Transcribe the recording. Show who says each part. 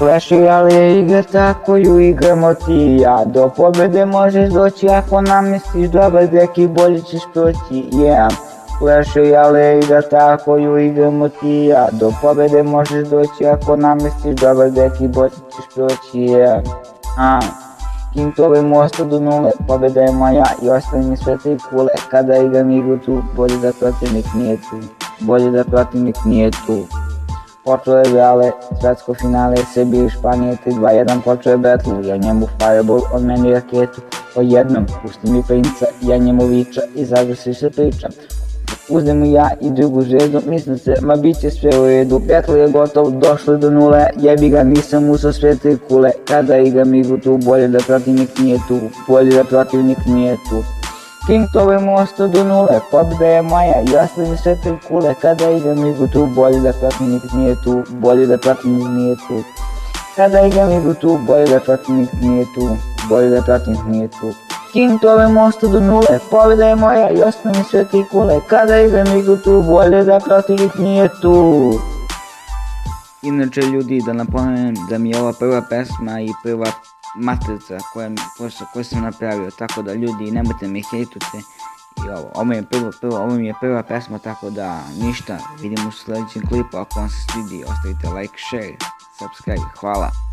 Speaker 1: Clash Royale je igra koju igramo ti i ja. Do pobjede možeš doći ako namestiš dobar dek i bolje ćeš proći, yeah. Clash Royale je igra koju igramo ti i ja. Do pobjede možeš doći ako namestiš dobar dek i bolje ćeš proći, yeah. Kintove mosta do nule, pobjeda je moja i ostali mi sve tri kule. Kada igram igru tu, bolje da protivnik nije tu. Bolje da protivnik nije tu. Počeo je Reale, svetsko finale, Srbije i Španije 3-2-1, počeo je battle, ja njemu fireball, on meni raketu, o jednom, pusti mi princa, ja njemu viča i završi se priča. Uzmemo ja i drugu žezdu, mislim se, ma bit će sve u redu, battle je gotov, došlo do nule, jebi ga, nisam uzao sve tri kule, kada igram igru tu, bolje da protivnik nije tu, bolje da protivnik nije tu. Kintove mosta do nule, pobjeda je moja i ostavim sve tri kule, kada igram igru tu, bolje da protivnik nije tu, bolje da protivnik nije tu. Kada igram igru tu, bolje da protivnik nije tu, bolje da protivnik nije tu. Kintove mosta do nule, pobjeda je moja i ostavim sve tri kule, kada igram igru tu, bolje da protivnik nije tu. Inače ljudi, da napomenem da mi je ova prva pesma i prva matrica koju sam napravio, tako da ljudi nemojte me hejtujte i ovo mi je prva pesma, tako da ništa, vidimo u sljedećem klipu, ako vam se svidi ostavite like, share, subscribe, hvala.